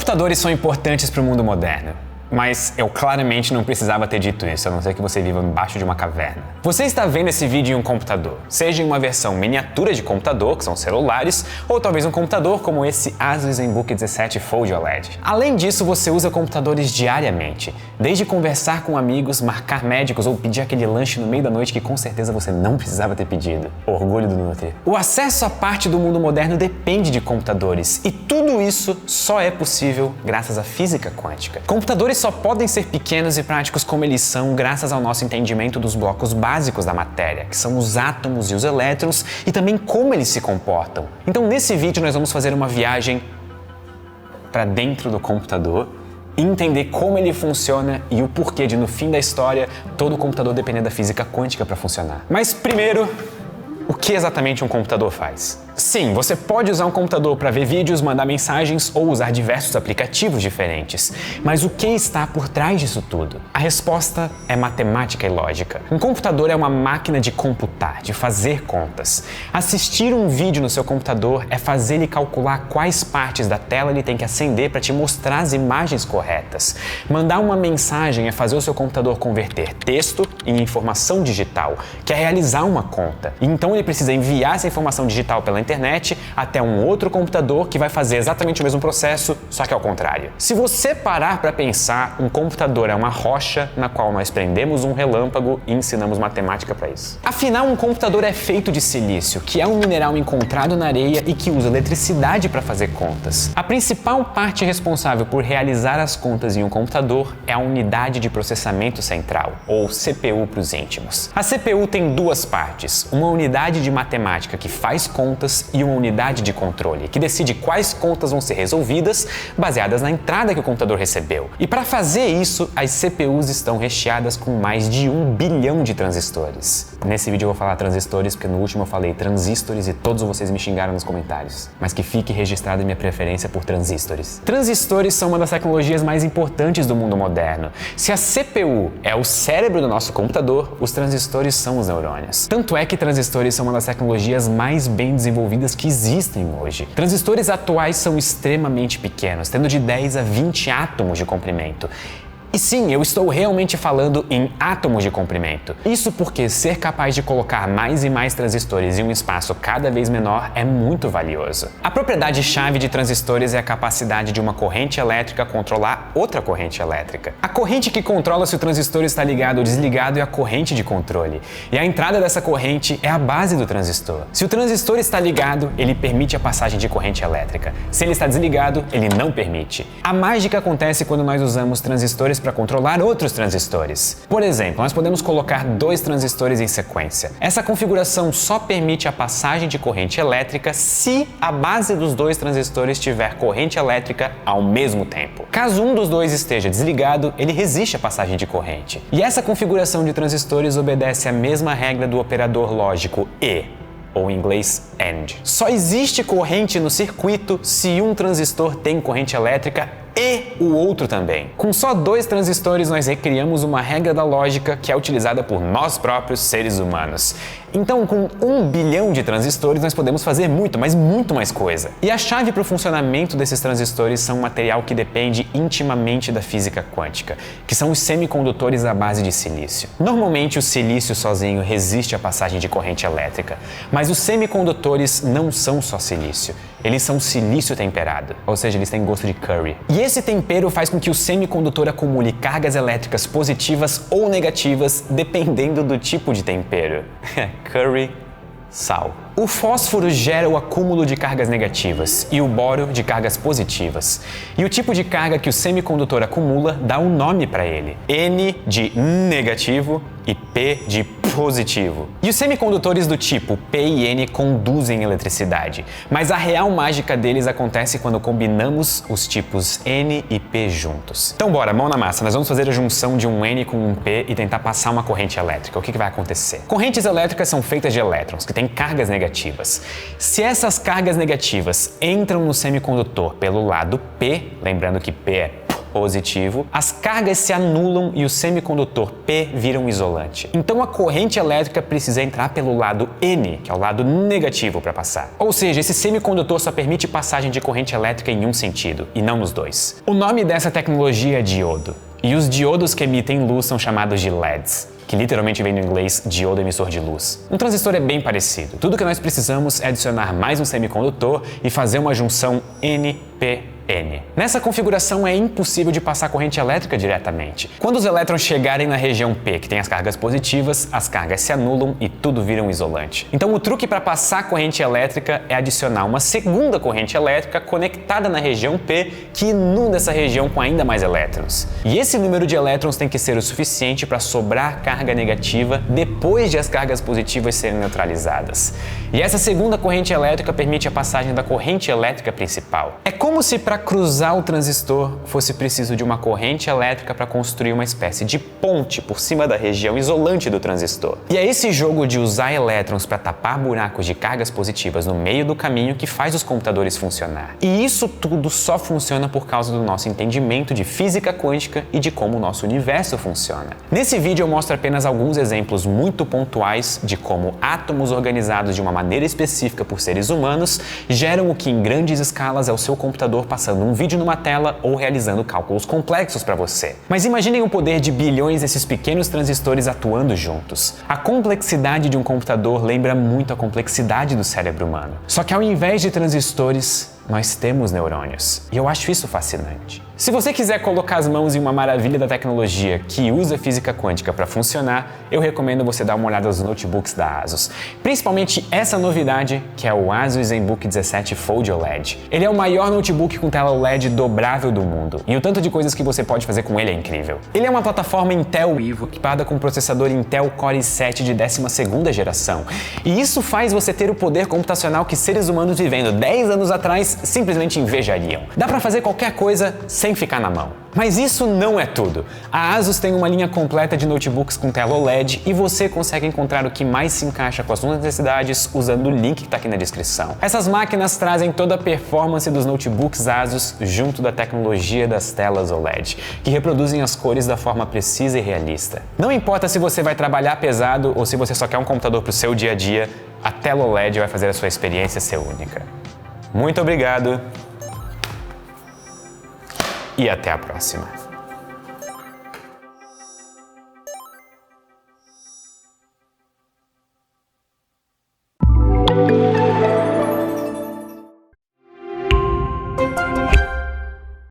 Computadores são importantes para o mundo moderno. Mas eu claramente não precisava ter dito isso, a não ser que você viva embaixo de uma caverna. Você está vendo esse vídeo em um computador, seja em uma versão miniatura de computador, que são celulares, ou talvez um computador como esse Asus ZenBook 17 Fold OLED. Além disso, você usa computadores diariamente, desde conversar com amigos, marcar médicos ou pedir aquele lanche no meio da noite que com certeza você não precisava ter pedido. Orgulho do Nutri. O acesso à parte do mundo moderno depende de computadores, e tudo isso só é possível graças à física quântica. Computadores só podem ser pequenos e práticos como eles são graças ao nosso entendimento dos blocos básicos da matéria, que são os átomos e os elétrons, e também como eles se comportam. Então, nesse vídeo, nós vamos fazer uma viagem para dentro do computador e entender como ele funciona e o porquê de, no fim da história, todo computador depender da física quântica para funcionar. Mas primeiro, o que exatamente um computador faz? Sim, você pode usar um computador para ver vídeos, mandar mensagens ou usar diversos aplicativos diferentes. Mas o que está por trás disso tudo? A resposta é matemática e lógica. Um computador é uma máquina de computar, de fazer contas. Assistir um vídeo no seu computador é fazer ele calcular quais partes da tela ele tem que acender para te mostrar as imagens corretas. Mandar uma mensagem é fazer o seu computador converter texto em informação digital, que é realizar uma conta. Então ele precisa enviar essa informação digital pela internet até um outro computador que vai fazer exatamente o mesmo processo, só que ao contrário. Se você parar para pensar, um computador é uma rocha na qual nós prendemos um relâmpago e ensinamos matemática para isso. Afinal, um computador é feito de silício, que é um mineral encontrado na areia e que usa eletricidade para fazer contas. A principal parte responsável por realizar as contas em um computador é a unidade de processamento central, ou CPU para os íntimos. A CPU tem duas partes, uma unidade de matemática que faz contas e uma unidade de controle, que decide quais contas vão ser resolvidas baseadas na entrada que o computador recebeu. E para fazer isso, as CPUs estão recheadas com mais de 1 bilhão de transistores. Nesse vídeo eu vou falar transistores porque no último eu falei transistores e todos vocês me xingaram nos comentários. Mas que fique registrada minha preferência por transistores. Transistores são uma das tecnologias mais importantes do mundo moderno. Se a CPU é o cérebro do nosso computador, os transistores são os neurônios. Tanto é que transistores são uma das tecnologias mais bem desenvolvidas que existem hoje. Transistores atuais são extremamente pequenos, tendo de 10 a 20 átomos de comprimento. E sim, eu estou realmente falando em átomos de comprimento. Isso porque ser capaz de colocar mais e mais transistores em um espaço cada vez menor é muito valioso. A propriedade-chave de transistores é a capacidade de uma corrente elétrica controlar outra corrente elétrica. A corrente que controla se o transistor está ligado ou desligado é a corrente de controle. E a entrada dessa corrente é a base do transistor. Se o transistor está ligado, ele permite a passagem de corrente elétrica. Se ele está desligado, ele não permite. A mágica acontece quando nós usamos transistores para controlar outros transistores. Por exemplo, nós podemos colocar 2 transistores em sequência. Essa configuração só permite a passagem de corrente elétrica se a base dos 2 transistores tiver corrente elétrica ao mesmo tempo. Caso um dos 2 esteja desligado, ele resiste à passagem de corrente. E essa configuração de transistores obedece à mesma regra do operador lógico E, ou em inglês AND. Só existe corrente no circuito se um transistor tem corrente elétrica e o outro também. Com só 2 transistores, nós recriamos uma regra da lógica que é utilizada por nós próprios seres humanos. Então, com 1 bilhão de transistores, nós podemos fazer muito, mas muito mais coisa. E a chave para o funcionamento desses transistores são um material que depende intimamente da física quântica, que são os semicondutores à base de silício. Normalmente, o silício sozinho resiste à passagem de corrente elétrica, mas os semicondutores não são só silício. Eles são silício temperado, ou seja, eles têm gosto de curry. E esse tempero faz com que o semicondutor acumule cargas elétricas positivas ou negativas, dependendo do tipo de tempero. Curry, sal. O fósforo gera o acúmulo de cargas negativas e o boro de cargas positivas. E o tipo de carga que o semicondutor acumula dá um nome para ele. N de negativo e P de positivo. E os semicondutores do tipo P e N conduzem eletricidade, mas a real mágica deles acontece quando combinamos os tipos N e P juntos. Então bora, mão na massa, nós vamos fazer a junção de um N com um P e tentar passar uma corrente elétrica. O que vai acontecer? Correntes elétricas são feitas de elétrons, que têm cargas negativas. Se essas cargas negativas entram no semicondutor pelo lado P, lembrando que P é positivo, as cargas se anulam e o semicondutor P vira um isolante. Então a corrente elétrica precisa entrar pelo lado N, que é o lado negativo, para passar. Ou seja, esse semicondutor só permite passagem de corrente elétrica em um sentido, e não nos dois. O nome dessa tecnologia é diodo. E os diodos que emitem luz são chamados de LEDs, que literalmente vem do inglês diodo emissor de luz. Um transistor é bem parecido. Tudo que nós precisamos é adicionar mais um semicondutor e fazer uma junção NP-N. Nessa configuração é impossível de passar corrente elétrica diretamente. Quando os elétrons chegarem na região P, que tem as cargas positivas, as cargas se anulam e tudo vira um isolante. Então o truque para passar corrente elétrica é adicionar uma segunda corrente elétrica conectada na região P, que inunda essa região com ainda mais elétrons. E esse número de elétrons tem que ser o suficiente para sobrar carga negativa depois de as cargas positivas serem neutralizadas. E essa segunda corrente elétrica permite a passagem da corrente elétrica principal. É como se para cruzar o transistor fosse preciso de uma corrente elétrica para construir uma espécie de ponte por cima da região isolante do transistor. E é esse jogo de usar elétrons para tapar buracos de cargas positivas no meio do caminho que faz os computadores funcionar. E isso tudo só funciona por causa do nosso entendimento de física quântica e de como o nosso universo funciona. Nesse vídeo eu mostro apenas alguns exemplos muito pontuais de como átomos organizados de uma maneira específica por seres humanos geram o que em grandes escalas é o seu computador passando um vídeo numa tela ou realizando cálculos complexos para você. Mas imaginem o poder de bilhões desses pequenos transistores atuando juntos. A complexidade de um computador lembra muito a complexidade do cérebro humano. Só que ao invés de transistores, nós temos neurônios. E eu acho isso fascinante. Se você quiser colocar as mãos em uma maravilha da tecnologia que usa física quântica para funcionar, eu recomendo você dar uma olhada nos notebooks da ASUS. Principalmente essa novidade, que é o ASUS ZenBook 17 Fold OLED. Ele é o maior notebook com tela OLED dobrável do mundo, e o tanto de coisas que você pode fazer com ele é incrível. Ele é uma plataforma Intel Evo, equipada com processador Intel Core i7 de 12ª geração. E isso faz você ter o poder computacional que seres humanos vivendo 10 anos atrás simplesmente invejariam. Dá para fazer qualquer coisa sem ficar na mão. Mas isso não é tudo. A ASUS tem uma linha completa de notebooks com tela OLED e você consegue encontrar o que mais se encaixa com as suas necessidades usando o link que está aqui na descrição. Essas máquinas trazem toda a performance dos notebooks ASUS junto da tecnologia das telas OLED, que reproduzem as cores da forma precisa e realista. Não importa se você vai trabalhar pesado ou se você só quer um computador para o seu dia a dia, a tela OLED vai fazer a sua experiência ser única. Muito obrigado! E até a próxima.